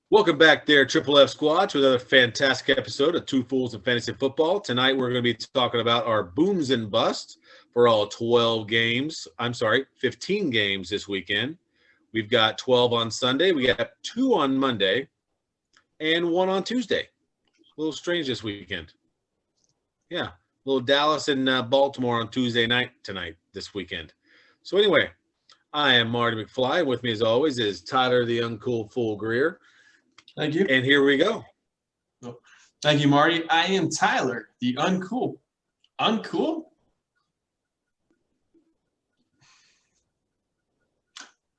Welcome back there, Triple F Squad, to another fantastic episode of Two Fools in Fantasy Football. Tonight, we're going to be talking about our booms and busts for all 15 games this weekend. We've got 12 on Sunday. We got 2 on Monday and 1 on Tuesday. A little strange this weekend. Yeah, a little Dallas and Baltimore on Tuesday night tonight this weekend. So anyway, I am Marty McFly. With me, as always, is Tyler the Uncool Fool Greer. Thank you. And here we go. Thank you, Marty. I am Tyler, the uncool. Uncool?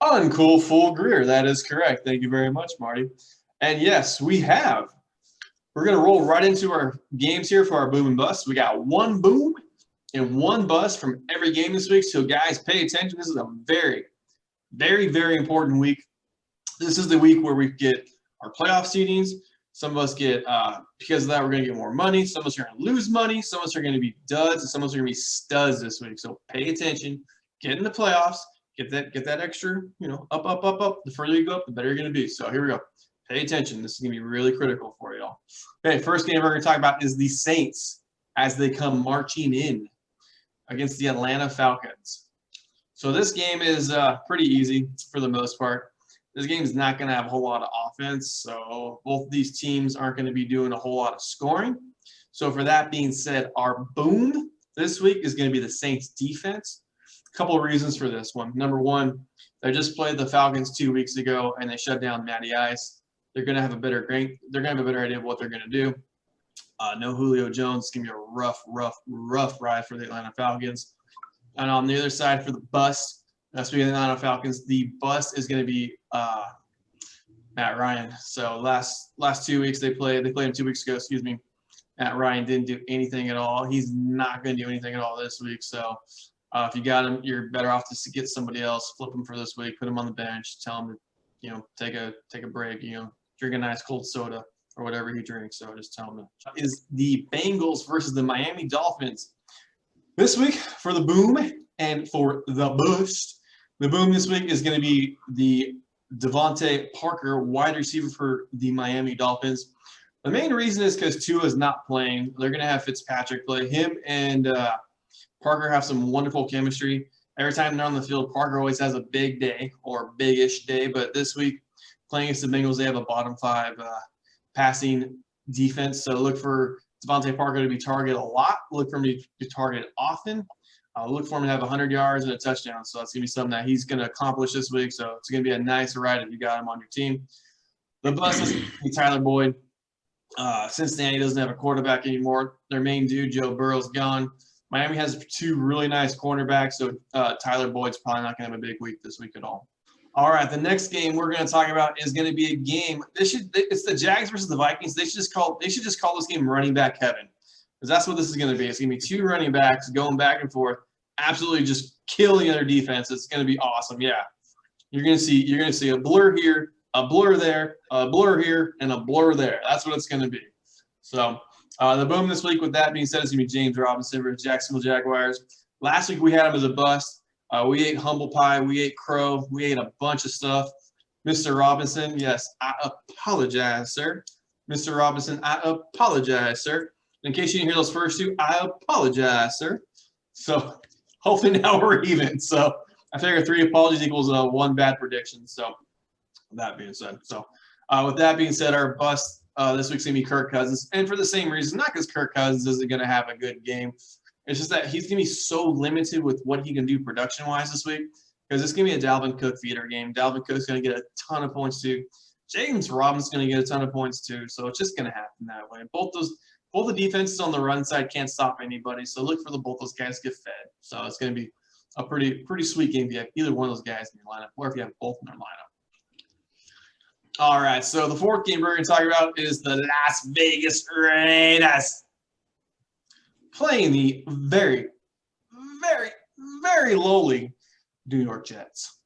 Uncool Fool Greer. That is correct. Thank you very much, Marty. And yes, we're going to roll right into our games here for our boom and bust. We got one boom and one bust from every game this week. So, guys, pay attention. This is a very, very, very important week. This is the week where we get our playoff seedings. Some of us get, because of that, we're going to get more money. Some of us are going to lose money. Some of us are going to be duds, and some of us are going to be studs this week. So pay attention. Get in the playoffs. Get that extra, up. The further you go up, the better you're going to be. So here we go. Pay attention. This is going to be really critical for y'all. Okay, first game we're going to talk about is the Saints as they come marching in against the Atlanta Falcons. So this game is pretty easy for the most part. This game is not going to have a whole lot of offense, so both of these teams aren't going to be doing a whole lot of scoring. So for that being said, our boom this week is going to be the Saints defense. A couple of reasons for this one. Number one, they just played the Falcons 2 weeks ago, and they shut down Matty Ice. They're going to have a better idea of what they're going to do. No Julio Jones. It's going to be a rough ride for the Atlanta Falcons. And on the other side for the bust, speaking of the Atlanta Falcons, the bust is going to be Matt Ryan. So last 2 weeks they played him 2 weeks ago. Excuse me. Matt Ryan didn't do anything at all. He's not going to do anything at all this week. So if you got him, you're better off to get somebody else. Flip him for this week. Put him on the bench. Tell him to take a break. Drink a nice cold soda or whatever he drinks. So just tell him to. Is the Bengals versus the Miami Dolphins this week for the boom and for the bust. The boom this week is going to be the Devontae Parker, wide receiver for the Miami Dolphins. The main reason is because Tua is not playing. They're going to have Fitzpatrick play. Him and Parker have some wonderful chemistry. Every time they're on the field, Parker always has a big day or big-ish day. But this week, playing against the Bengals, they have a bottom 5 passing defense. So look for Devontae Parker to be targeted a lot. Look for him to be targeted often. Look for him to have 100 yards and a touchdown. So that's going to be something that he's going to accomplish this week. So it's going to be a nice ride if you got him on your team. The bust is Tyler Boyd. Cincinnati doesn't have a quarterback anymore. Their main dude, Joe Burrow's gone. Miami has 2 really nice cornerbacks. So Tyler Boyd's probably not going to have a big week this week at all. All right, the next game we're going to talk about is going to be a game. It's the Jags versus the Vikings. They should just call this game running back heaven, because that's what this is going to be. It's going to be 2 running backs going back and forth, absolutely just killing their defense. It's going to be awesome. Yeah, you're going to see a blur here, a blur there, a blur here, and a blur there. That's what it's going to be. So the boom this week, with that being said, is going to be James Robinson versus Jacksonville Jaguars. Last week we had him as a bust. We ate humble pie. We ate crow. We ate a bunch of stuff. Mr. Robinson, yes, I apologize, sir. Mr. Robinson, I apologize, sir. In case you didn't hear those first 2, I apologize, sir. So hopefully now we're even. So I figure 3 apologies equals 1 bad prediction. So that being said, with that being said, our bust this week's going to be Kirk Cousins. And for the same reason, not because Kirk Cousins isn't going to have a good game. It's just that he's going to be so limited with what he can do production-wise this week, because it's going to be a Dalvin Cook feeder game. Dalvin Cook's going to get a ton of points too. James Robinson's going to get a ton of points too. So it's just going to happen that way. Both the defenses on the run side can't stop anybody. So look for both those guys to get fed. So it's going to be a pretty sweet game if you have either one of those guys in your lineup, or if you have both in their lineup. All right, so the fourth game we're going to talk about is the Las Vegas Raiders playing the very, very, very lowly New York Jets.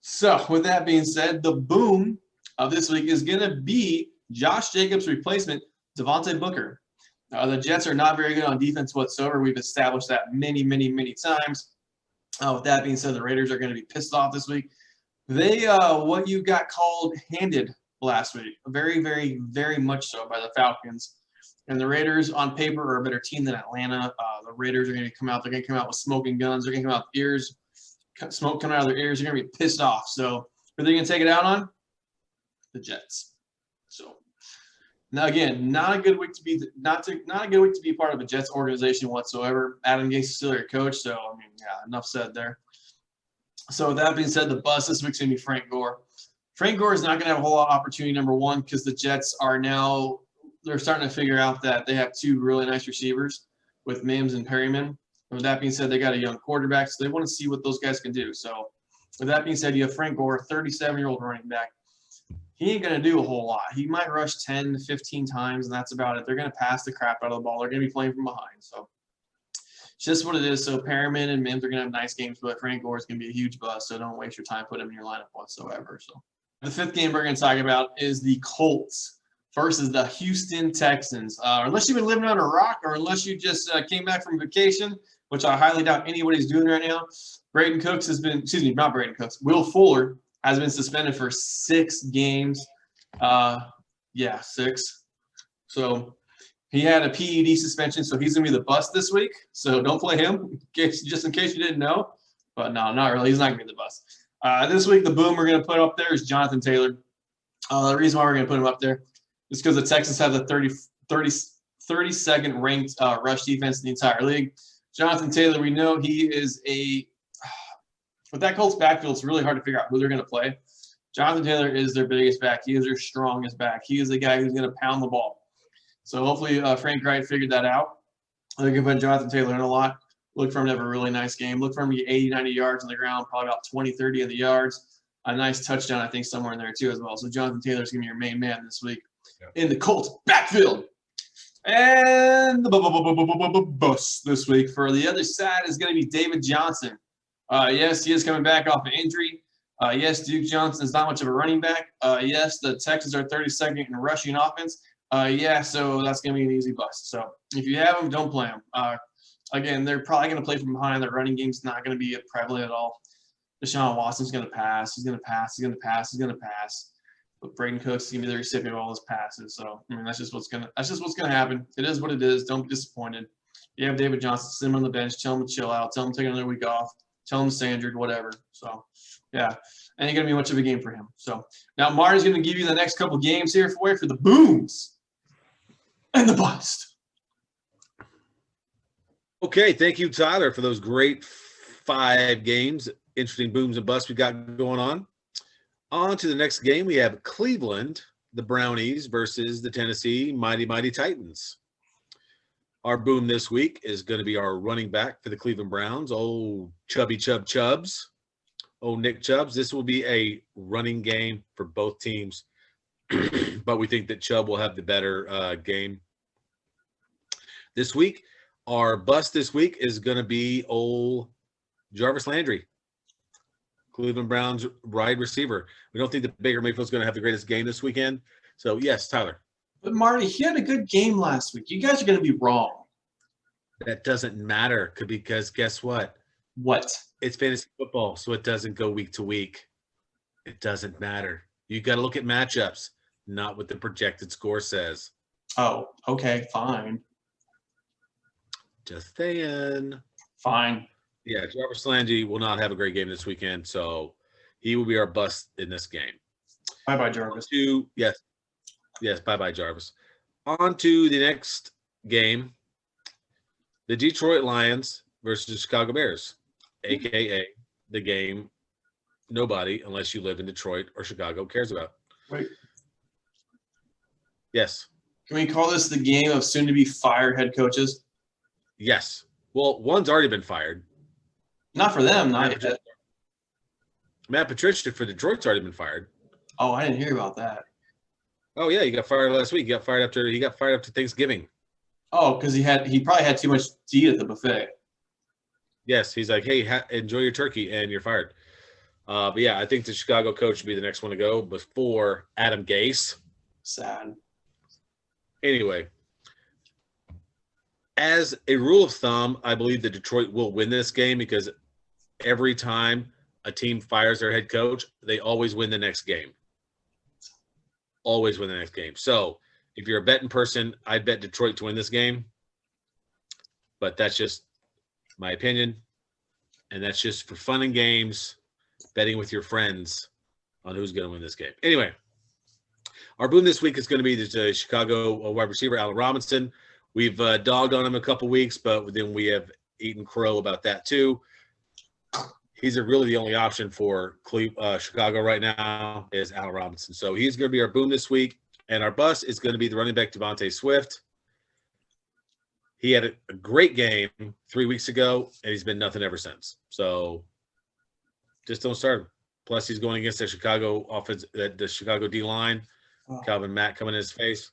So with that being said, the boom of this week is going to be Josh Jacobs' replacement, Devontae Booker. The Jets are not very good on defense whatsoever. We've established that many, many, many times. With that being said, the Raiders are going to be pissed off this week. They what you got called handed last week, very, very, very much so by the Falcons. And the Raiders, on paper, are a better team than Atlanta. The Raiders are going to come out. They're going to come out with smoking guns. They're going to come out with ears, smoke coming out of their ears. They're going to be pissed off. So who are they going to take it out on? The Jets. So now again, not a good week to be part of a Jets organization whatsoever. Adam Gase is still your coach, so I mean, yeah, enough said there. So with that being said, the bust this week's going to be Frank Gore. Frank Gore is not going to have a whole lot of opportunity, number one, because the Jets are now – they're starting to figure out that they have two really nice receivers with Mims and Perryman. And with that being said, they got a young quarterback, so they want to see what those guys can do. So with that being said, you have Frank Gore, 37-year-old running back. He ain't going to do a whole lot. He might rush 10 to 15 times, and that's about it. They're going to pass the crap out of the ball. They're going to be playing from behind. So it's just what it is. So Perriman and Mims are going to have nice games, but Frank Gore is going to be a huge bust, so don't waste your time putting him in your lineup whatsoever. So the fifth game we're going to talk about is the Colts versus the Houston Texans. Unless you've been living on a rock or unless you just came back from vacation, which I highly doubt anybody's doing right now, Will Fuller has been suspended for 6 games. 6. So he had a PED suspension, so he's going to be the bust this week. So don't play him, just in case you didn't know. But no, not really. He's not going to be the bust. This week, the boom we're going to put up there is Jonathan Taylor. The reason why we're going to put him up there is because the Texans have the 32nd ranked rush defense in the entire league. Jonathan Taylor, we know he is with that Colts backfield, it's really hard to figure out who they're going to play. Jonathan Taylor is their biggest back. He is their strongest back. He is the guy who's going to pound the ball. So hopefully Frank Wright figured that out. They're going to put Jonathan Taylor in a lot. Look for him to have a really nice game. Look for him to get 80, 90 yards on the ground, probably about 20, 30 of the yards. A nice touchdown, I think, somewhere in there too as well. So Jonathan Taylor's going to be your main man this week in the Colts backfield. And the bus this week for the other side is going to be David Johnson. Yes, he is coming back off an injury. Yes, Duke Johnson is not much of a running back. Yes, the Texans are 32nd in rushing offense. So that's going to be an easy bust. So if you have him, don't play him. Again, they're probably going to play from behind. Their running game's not going to be prevalent at all. Deshaun Watson's going to pass. He's going to pass. He's going to pass. He's going to pass. But Braden Cooks is going to be the recipient of all his passes. So I mean, that's just what's going to happen. It is what it is. Don't be disappointed. You have David Johnson, sit him on the bench, tell him to chill out, tell him to take another week off, tell him to stay injured, whatever. So yeah, ain't going to be much of a game for him. So now Marty's going to give you the next couple games here for the booms and the bust. Okay, thank you, Tyler, for those great 5 games. Interesting booms and busts we got going on. On to the next game. We have Cleveland, the Brownies, versus the Tennessee Mighty Titans. Our boom this week is going to be our running back for the Cleveland Browns, Chubby Chubbs. Nick Chubbs. This will be a running game for both teams, but we think that Chubb will have the better game this week. Our bust this week is going to be Jarvis Landry, Cleveland Browns wide receiver. We don't think that Baker Mayfield's going to have the greatest game this weekend. So, yes, Tyler. But, Marty, he had a good game last week. You guys are going to be wrong. That doesn't matter because guess what? What? It's fantasy football, so it doesn't go week to week. It doesn't matter. You got to look at matchups, not what the projected score says. Oh, okay, fine. Just saying. Fine. Yeah, Jarvis Landry will not have a great game this weekend, so he will be our bust in this game. Bye-bye, Jarvis. Yes, bye-bye, Jarvis. On to the next game, the Detroit Lions versus the Chicago Bears, a.k.a. the game nobody, unless you live in Detroit or Chicago, cares about. Wait. Yes. Can we call this the game of soon-to-be fired head coaches? Yes. Well, one's already been fired. Not for them, not yet. Matt Patricia for Detroit's already been fired. Oh, I didn't hear about that. Oh yeah, he got fired last week. He got fired after Thanksgiving. Oh, because he probably had too much to eat at the buffet. Yes, he's like, hey, enjoy your turkey, and you're fired. But yeah, I think the Chicago coach should be the next one to go before Adam Gase. Sad. Anyway, as a rule of thumb, I believe that Detroit will win this game because every time a team fires their head coach, they always win the next game. Always win the next game. So if you're a betting person, I'd bet Detroit to win this game. But that's just my opinion. And that's just for fun and games, betting with your friends on who's going to win this game. Anyway, our boom this week is going to be the Chicago wide receiver, Allen Robinson. We've dogged on him a couple weeks, but then we have eaten crow about that too. He's really the only option for Chicago right now is Allen Robinson. So he's going to be our boom this week. And our bust is going to be the running back Devontae Swift. He had a great game 3 weeks ago, and he's been nothing ever since. So just don't start him. Plus, he's going against the Chicago offense, the Chicago D line. Calvin Mack coming in his face.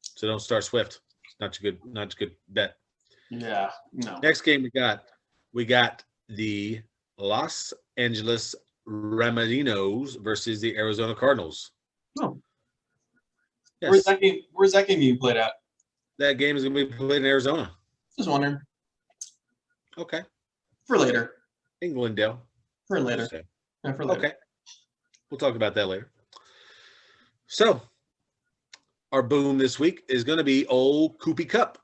So don't start Swift. It's not a good bet. Yeah, no. Next game we got the Los Angeles Rams versus the Arizona Cardinals. Oh. Yes. Where's that game being played at? That game is going to be played in Arizona. Just wondering. Okay. For later. Englandale. For later. Yeah, for later. Okay. We'll talk about that later. So, our boom this week is going to be old Coopy Cup.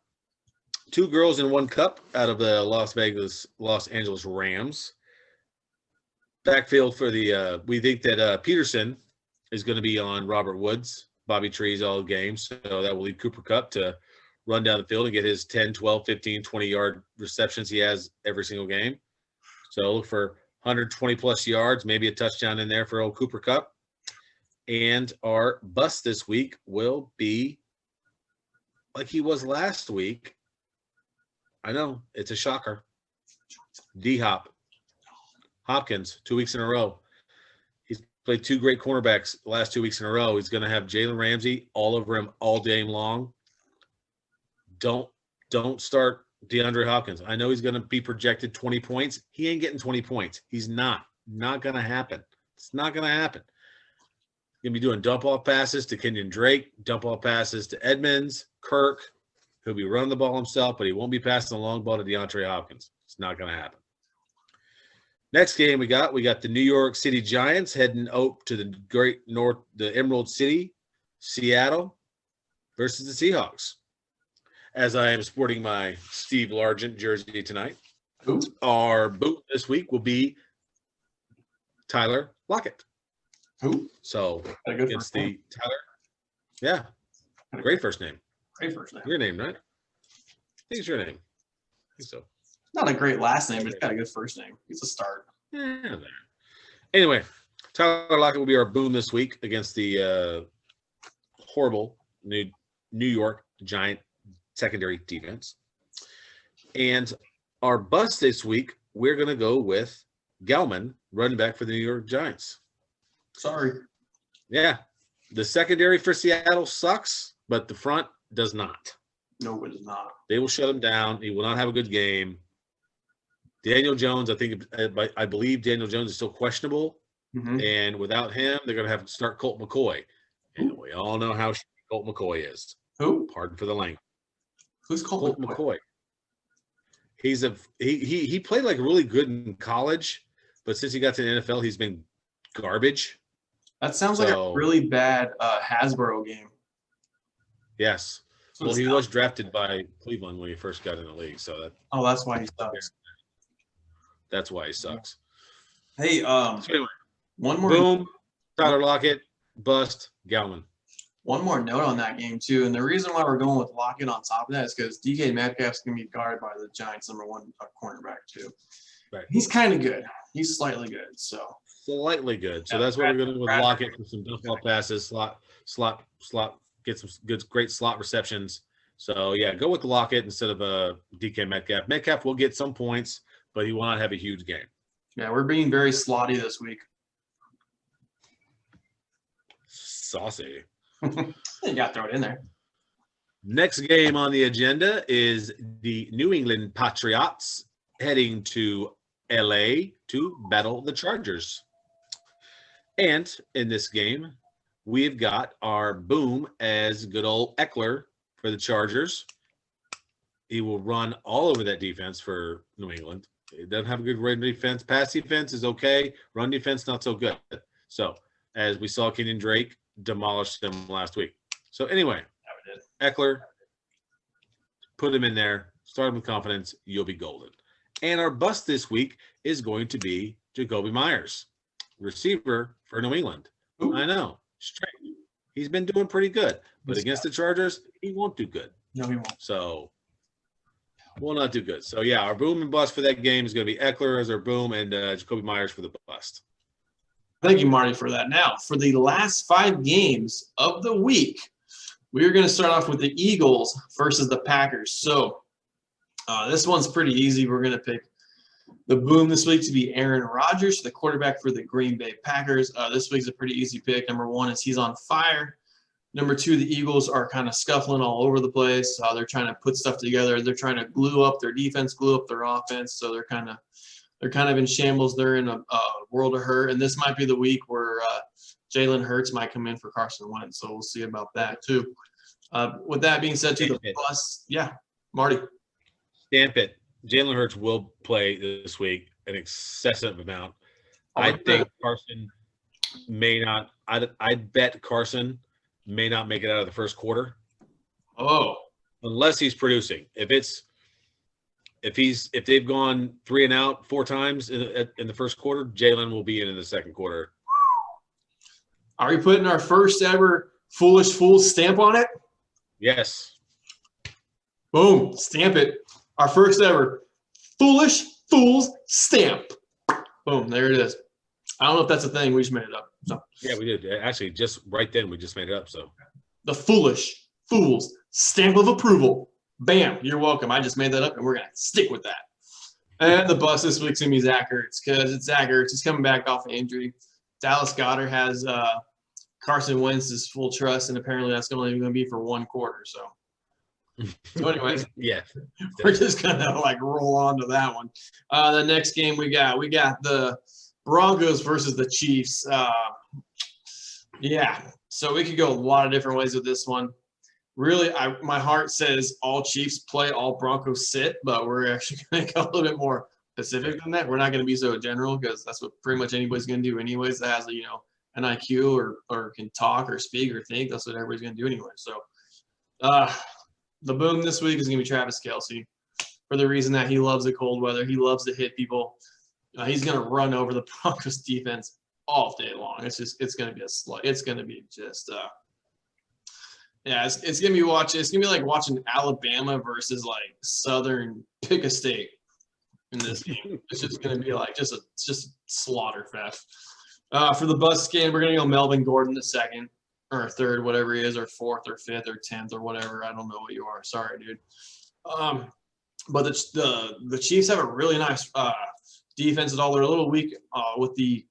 2 girls in 1 cup out of the Los Angeles Rams. Backfield for the we think that Peterson is going to be on Robert Woods, Bobby Trees all games. So that will lead Cooper Kupp to run down the field and get his 10, 12, 15, 20-yard receptions he has every single game. So look for 120-plus yards, maybe a touchdown in there for old Cooper Kupp. And our bust this week will be like he was last week. I know, it's a shocker. D-Hop. Hopkins, 2 weeks in a row. He's played 2 great cornerbacks the last 2 weeks in a row. He's going to have Jalen Ramsey all over him all day long. Don't start DeAndre Hopkins. I know he's going to be projected 20 points. He ain't getting 20 points. He's not. Not going to happen. It's not going to happen. He's going to be doing dump-off passes to Kenyon Drake, dump-off passes to Edmonds, Kirk. He'll be running the ball himself, but he won't be passing the long ball to DeAndre Hopkins. It's not going to happen. Next game we got the New York City Giants heading out to the great north, the Emerald City, Seattle, versus the Seahawks. As I am sporting my Steve Largent jersey tonight, our boot this week will be Tyler Lockett. Who? So against the Tyler. Yeah. Great first name. Great first name. Your name, right? I think it's your name. I think so. Not a great last name, but he's got a good first name. He's a start. Yeah. Anyway, Tyler Lockett will be our boom this week against the horrible New York Giant secondary defense. And our bust this week, we're going to go with Gelman, running back for the New York Giants. Sorry. Yeah. The secondary for Seattle sucks, but the front does not. No, it does not. They will shut him down. He will not have a good game. Daniel Jones, I believe Daniel Jones is still questionable. Mm-hmm. And without him, they're going to have to start Colt McCoy. And we all know how Colt McCoy is. Who? Pardon for the language. Who's Colt McCoy? He's he played like really good in college, but since he got to the NFL, he's been garbage. That sounds like a really bad Hasbro game. Yes. Well, he was drafted by Cleveland when he first got in the league, so that. Oh, that's why he sucks. That's why he sucks. Hey, so anyway, one more. Boom, Tyler Lockett, bust, Galman. One more note on that game too, and the reason why we're going with Lockett on top of that is because DK Metcalf's gonna be guarded by the Giants' #1 cornerback too. Right. He's kind of good. He's slightly good. So. Slightly good. So that's what we're going to do with Lockett for some dump-off passes, slot, get some great slot receptions. So, yeah, go with Lockett instead of DK Metcalf. Metcalf will get some points, but he will not have a huge game. Yeah, we're being very slotty this week. Saucy. You got to throw it in there. Next game on the agenda is the New England Patriots heading to LA to battle the Chargers. And in this game, we've got our boom as good old Eckler for the Chargers. He will run all over that defense for New England. It doesn't have a good run defense. Pass defense is okay. Run defense, not so good. So, as we saw, Kenyon Drake demolished them last week. So, anyway, Eckler, put him in there. Start him with confidence. You'll be golden. And our bust this week is going to be Jacoby Myers, receiver for New England. Ooh. I know. Straight. He's been doing pretty good. But against the Chargers, he won't do good. No, he won't. So, will not do good. So, yeah, our boom and bust for that game is going to be Eckler as our boom and Jacoby Myers for the bust. Thank you, Marty, for that. Now, for the last 5 games of the week, we're going to start off with the Eagles versus the Packers. So, this one's pretty easy. We're going to pick the boom this week to be Aaron Rodgers, the quarterback for the Green Bay Packers. This week's a pretty easy pick. Number 1 is he's on fire. Number 2, the Eagles are kind of scuffling all over the place. They're trying to put stuff together. They're trying to glue up their defense, glue up their offense. So they're kind of in shambles. They're in a world of hurt. And this might be the week where Jalen Hurts might come in for Carson Wentz. So we'll see about that too. With that being said, to the plus, yeah, Marty. Stamp it. Jalen Hurts will play this week an excessive amount. I think Carson may not. I bet Carson may not make it out of the first quarter. Oh, unless he's producing. If they've gone 3 and out 4 times in the first quarter, Jalen will be in the second quarter. Are we putting our first ever Foolish Fools stamp on it? Yes. Boom, stamp it. Our first ever Foolish Fools stamp. Boom, there it is. I don't know if that's a thing. We just made it up. So. Yeah, we did. Actually, just right then, we just made it up. So the Foolish Fools stamp of approval. Bam, you're welcome. I just made that up, and we're going to stick with that. And the bust this week's going to be Zach Ertz, because it's Zach Ertz. He's coming back off an injury. Dallas Goedert has Carson Wentz's full trust, and apparently that's only going to be for 1 quarter. So anyways, yeah, we're just going to roll on to that one. The next game we got the Broncos versus the Chiefs. Yeah, so we could go a lot of different ways with this one. Really, my heart says all Chiefs play, all Broncos sit, but we're actually going to go a little bit more specific than that. We're not going to be so general, because that's what pretty much anybody's going to do anyways that has an IQ or can talk or speak or think. That's what everybody's going to do anyway. So the boom this week is going to be Travis Kelce, for the reason that he loves the cold weather. He loves to hit people. He's going to run over the Broncos defense all day long. It's going to be a slut. It's going to be just yeah, it's gonna be like watching Alabama versus Southern pick a state in this game. It's just gonna be just slaughter fest. For the bus game, we're gonna go Melvin Gordon the second or third, whatever he is, or 4th or 5th or 10th or whatever. I don't know what you are. Sorry, dude. But the Chiefs have a really nice defense at all. They're a little weak with the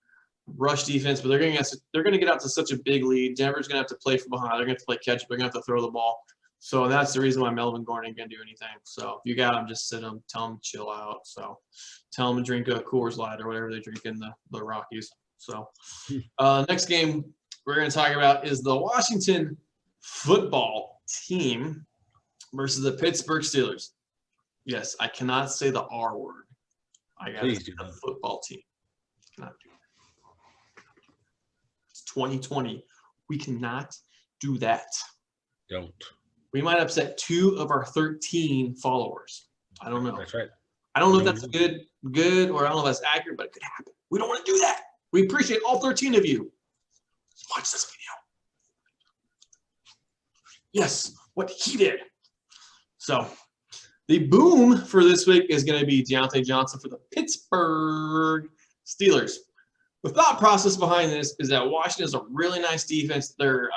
rush defense, but they're going to get out to such a big lead. Denver's going to have to play from behind. They're going to have to play catch up. They're going to have to throw the ball. So that's the reason why Melvin Gordon ain't going to do anything. So if you got him, just sit him, tell him to chill out. So tell him to drink a Coors Light or whatever they drink in the Rockies. So next game we're going to talk about is the Washington football team versus the Pittsburgh Steelers. Yes, I cannot say the R word. I got to say the football team. Cannot do that. 2020. We cannot do that. Don't. We might upset 2 of our 13 followers. I don't know. That's right. I don't know if that's good, or I don't know if that's accurate, but it could happen. We don't want to do that. We appreciate all 13 of you. Watch this video. Yes, what he did. So the boom for this week is going to be Deontay Johnson for the Pittsburgh Steelers. The thought process behind this is that Washington is a really nice defense. Their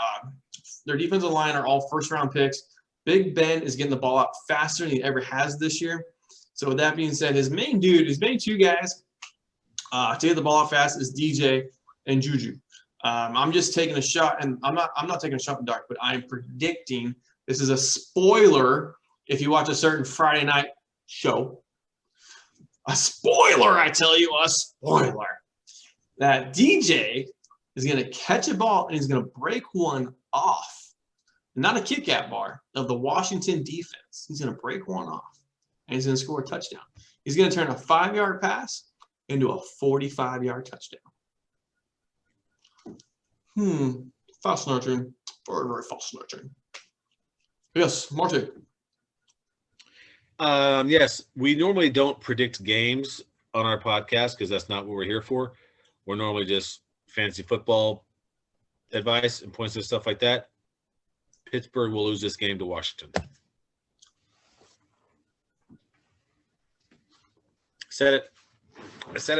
defensive line are all first-round picks. Big Ben is getting the ball out faster than he ever has this year. So with that being said, his main 2 guys to get the ball out fast is DJ and Juju. I'm just taking a shot, and I'm not taking a shot in the dark, but I'm predicting this is a spoiler if you watch a certain Friday night show. A spoiler, I tell you, a spoiler. That DJ is going to catch a ball and he's going to break one off. Not a kick-out bar of the Washington defense. He's going to break one off and he's going to score a touchdown. He's going to turn a 5-yard pass into a 45-yard touchdown. Fascinating. Very, very fascinating. Yes, Marty. Yes, we normally don't predict games on our podcast because that's not what we're here for. We're normally just fantasy football advice and points and stuff like that. Pittsburgh will lose this game to Washington. Said it. I said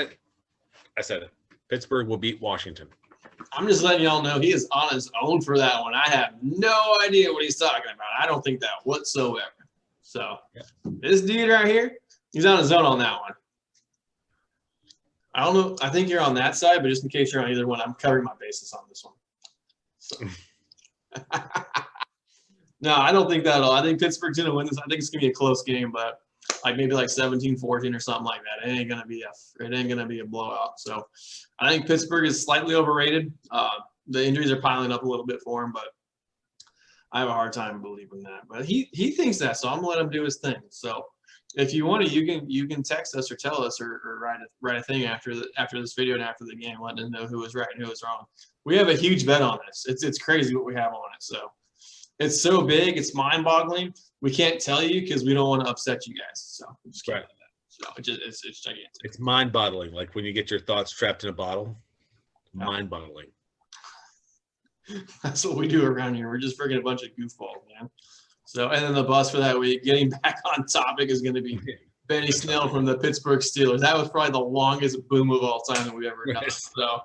it. Pittsburgh will beat Washington. I'm just letting y'all know he is on his own for that one. I have no idea what he's talking about. I don't think that whatsoever. So This dude right here, he's on his own on that one. I don't know. I think you're on that side, but just in case you're on either one, I'm covering my bases on this one. So. No, I don't think that at all. I think Pittsburgh's going to win this. I think it's going to be a close game, but maybe 17-14 or something like that. It ain't going to be a blowout. So I think Pittsburgh is slightly overrated. The injuries are piling up a little bit for him, but I have a hard time believing that. But he thinks that, so I'm going to let him do his thing. So if you want to, you can text us or tell us or write a thing after this video and after the game, letting us know who was right and who was wrong. We have a huge bet on this. It's crazy what we have on it. So it's so big, it's mind-boggling. We can't tell you because we don't want to upset you guys. So we just can't do that. So it's gigantic. It's mind-boggling, like when you get your thoughts trapped in a bottle. Mind-boggling. That's what we do around here. We're just freaking a bunch of goofballs, man. So, and then the bus for that week, getting back on topic, is going to be Benny Snell from the Pittsburgh Steelers. That was probably the longest boom of all time that we've ever done. So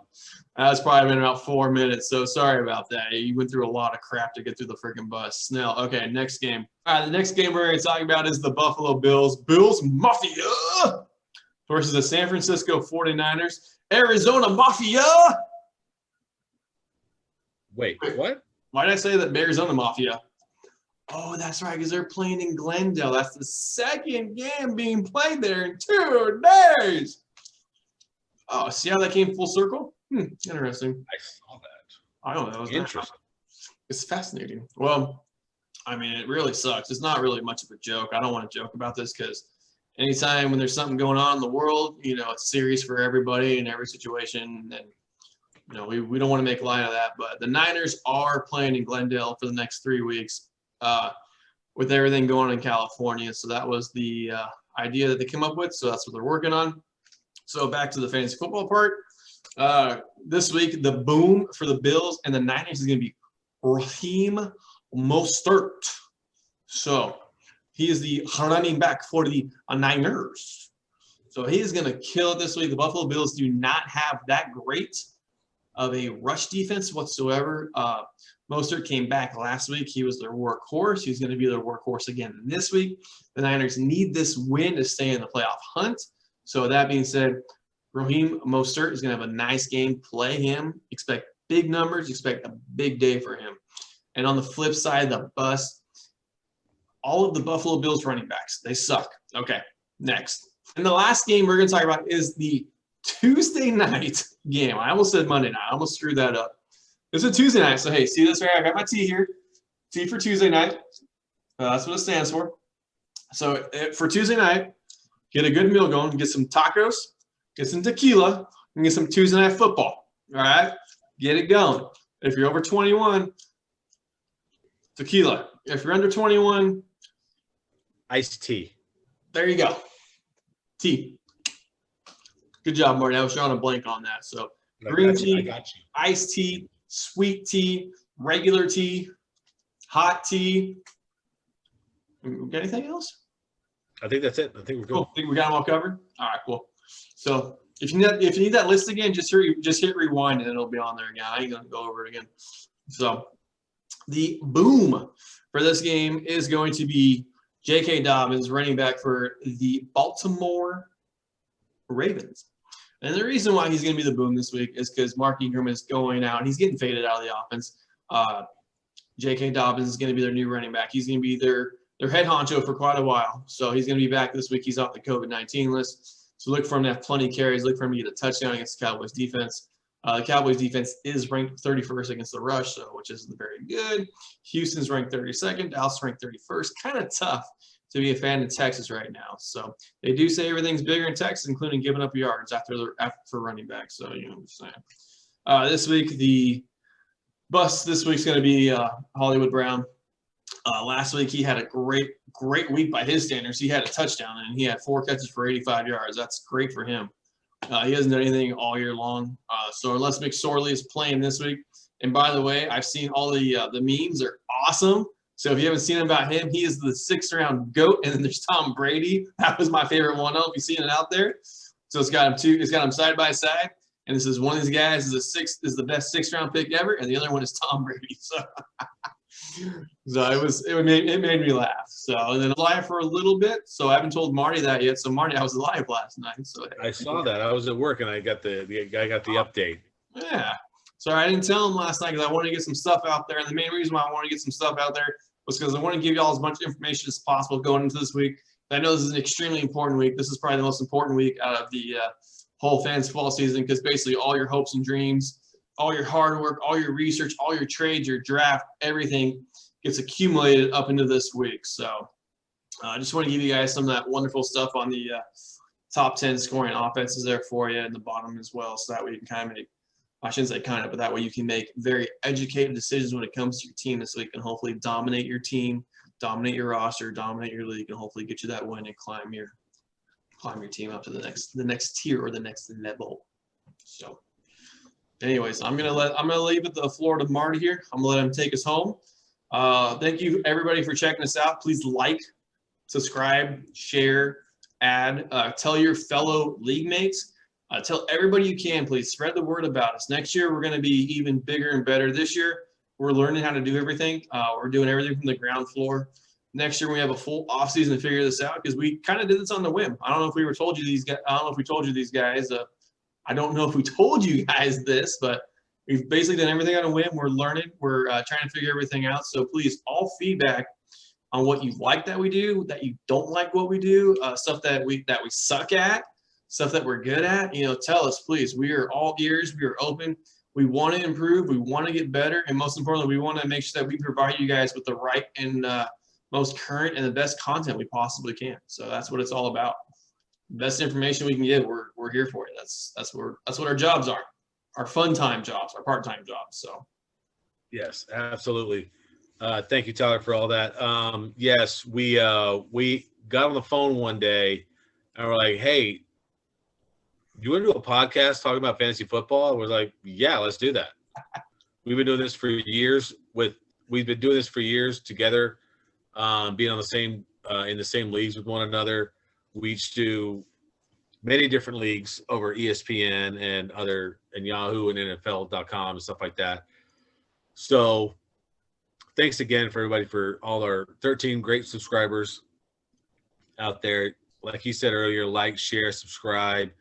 that's probably been about 4 minutes. So sorry about that. You went through a lot of crap to get through the freaking bus. Snell. Okay, next game. All right, the next game we're going to talk about is the Buffalo Bills. Bills Mafia versus the San Francisco 49ers. Arizona Mafia. Wait, what? Why did I say that Arizona Mafia? Oh, that's right, because they're playing in Glendale. That's the second game being played there in 2 days. Oh, see how that came full circle? Interesting. I saw that. I don't know. Interesting. It's fascinating. Well, I mean, it really sucks. It's not really much of a joke. I don't want to joke about this because anytime when there's something going on in the world, it's serious for everybody in every situation. And, we don't want to make light of that. But the Niners are playing in Glendale for the next 3 weeks. With everything going on in California. So that was the idea that they came up with. So that's what they're working on. So back to the fantasy football part. This week, the boom for the Bills and the Niners is going to be Raheem Mostert. So he is the running back for the Niners. So he is going to kill it this week. The Buffalo Bills do not have that great of a rush defense whatsoever. Mostert came back last week. He was their workhorse. He's going to be their workhorse again this week. The Niners need this win to stay in the playoff hunt. So that being said, Raheem Mostert is going to have a nice game. Play him. Expect big numbers. Expect a big day for him. And on the flip side of the bus, all of the Buffalo Bills running backs, they suck. Okay, next. And the last game we're going to talk about is the Tuesday night game. I almost said Monday night. I almost screwed that up. It's a Tuesday night. So, hey, see this right? I got my T here. T for Tuesday night. That's what it stands for. So, for Tuesday night, get a good meal going. Get some tacos, get some tequila, and get some Tuesday night football. All right? Get it going. If you're over 21, tequila. If you're under 21, iced tea. There you go. Tea. Good job, Marty. I was drawing a blank on that. So, green tea, iced tea, sweet tea, regular tea, hot tea. Got anything else? I think that's it. I think we're good. Cool. I think we got them all covered. All right, cool. So if you need that list again, just hit rewind and it'll be on there again. I ain't gonna go over it again. So the boom for this game is going to be J.K. Dobbins, running back for the Baltimore Ravens. And the reason why he's going to be the boom this week is because Mark Ingram is going out. He's getting faded out of the offense. J.K. Dobbins is going to be their new running back. He's going to be their head honcho for quite a while. So he's going to be back this week. He's off the COVID-19 list. So look for him to have plenty of carries. Look for him to get a touchdown against the Cowboys defense. The Cowboys defense is ranked 31st against the rush, which is very good. Houston's ranked 32nd. Dallas ranked 31st. Kind of tough to be a fan of Texas right now. So they do say everything's bigger in Texas, including giving up yards for running back. So, you know what I'm saying. This week, the bust this week's going to be Hollywood Brown. Last week, he had a great week by his standards. He had a touchdown, and he had 4 catches for 85 yards. That's great for him. He hasn't done anything all year long. So unless McSorley is playing this week, and by the way, I've seen all the memes. They're awesome. So if you haven't seen about him, he is the 6th-round GOAT, and then there's Tom Brady. That was my favorite one. I don't know if you've seen it out there. So it's got him side by side, and this is one of these guys is the best 6th-round pick ever, and the other one is Tom Brady. So it made me laugh. So and then live for a little bit. So I haven't told Marty that yet. So Marty, I was live last night. So I saw that. I was at work and I got the update. Yeah. Sorry, I didn't tell him last night because I wanted to get some stuff out there. And the main reason why I wanted to get some stuff out there was because I want to give you all as much information as possible going into this week. I know this is an extremely important week. This is probably the most important week out of the whole fantasy football season because basically all your hopes and dreams, all your hard work, all your research, all your trades, your draft, everything gets accumulated up into this week. So I just want to give you guys some of that wonderful stuff on the top 10 scoring offenses there for you in the bottom as well. So that way you can kind of make, I shouldn't say kind of, but that way you can make very educated decisions when it comes to your team this week and hopefully dominate your team, dominate your roster, dominate your league, and hopefully get you that win and climb your team up to the next tier or the next level. So anyways, I'm gonna leave the floor to Marty here. I'm gonna let him take us home. Thank you everybody for checking us out. Please like, subscribe, share, add, tell your fellow league mates. Tell everybody you can, please spread the word about us. Next year, we're going to be even bigger and better. This year, we're learning how to do everything. We're doing everything from the ground floor. Next year, we have a full offseason to figure this out because we kind of did this on the whim. I don't know if we told you these guys. I don't know if we told you guys this, but we've basically done everything on a whim. We're learning. We're trying to figure everything out. So please, all feedback on what you like that we do, that you don't like what we do, stuff that we suck at, stuff that we're good at, tell us, please. We are all ears. We are open. We want to improve. We want to get better. And most importantly, we want to make sure that we provide you guys with the right and most current and the best content we possibly can. So that's what it's all about. Best information we can give, we're here for you. That's what our jobs are. Our fun time jobs, our part-time jobs. So yes, absolutely. Thank you, Tyler, for all that. Yes, we got on the phone one day and we're like, hey, you want to do a podcast talking about fantasy football? And we're like, yeah, let's do that. We've been doing this for years together, being on the same in the same leagues with one another. We each do many different leagues over ESPN and Yahoo and NFL.com and stuff like that. So thanks again for everybody for all our 13 great subscribers out there. Like he said earlier, like, share, subscribe.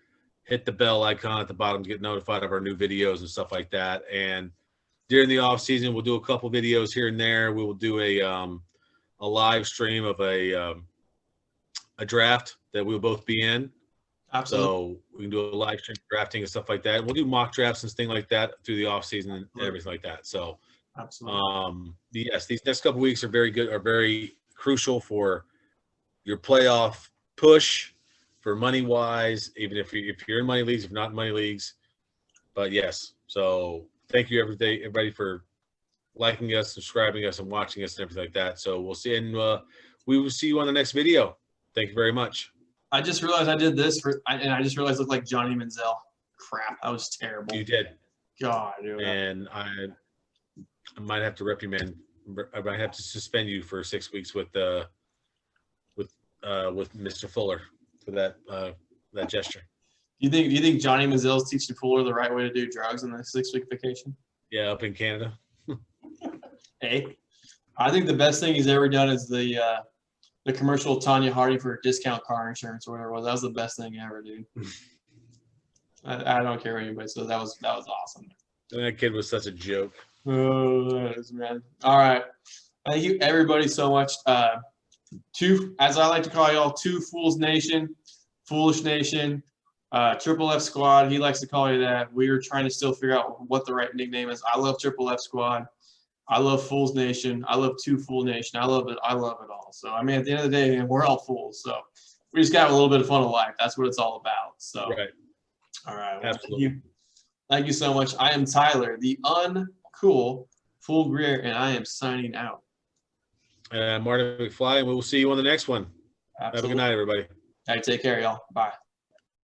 Hit the bell icon at the bottom to get notified of our new videos and stuff like that. And during the off season, we'll do a couple videos here and there. We will do a live stream of a draft that we'll both be in. Absolutely. So we can do a live stream drafting and stuff like that. We'll do mock drafts and things like that through the off season and everything like that. So absolutely. Yes, these next couple weeks are very crucial for your playoff push. For money wise, even if you're in money leagues, if not in money leagues, but yes. So thank you everybody for liking us, subscribing us, and watching us and everything like that. So we'll see, and we will see you on the next video. Thank you very much. I just realized I did this and I just realized I looked like Johnny Manziel. Crap, that was terrible. You did. God, dude. And I might have to reprimand. I might have to suspend you for 6 weeks with Mr. Fuller. For that gesture. You think Johnny Manziel's teaching Fuller the right way to do drugs on the 6-week vacation? Yeah, up in Canada. Hey, I think the best thing he's ever done is the commercial with Tanya Harding for discount car insurance or whatever it was. That was the best thing ever, dude. I don't care what anybody says. That was awesome. That kid was such a joke. Oh, that is, man. All right. Thank you everybody so much. As I like to call y'all, Two Fools Nation, Foolish Nation, Triple F Squad. He likes to call you that. We are trying to still figure out what the right nickname is. I love Triple F Squad. I love Fools Nation. I love Two Fool Nation. I love it. I love it all. So, I mean, at the end of the day, man, we're all fools. So we just got a little bit of fun of life. That's what it's all about. So, Right. All right. Well, Absolutely. Thank you so much. I am Tyler, the uncool Fool Greer, and I am signing out. Martin McFly, and we will see you on the next one. Absolutely. Have a good night, everybody. All right, take care, y'all. Bye.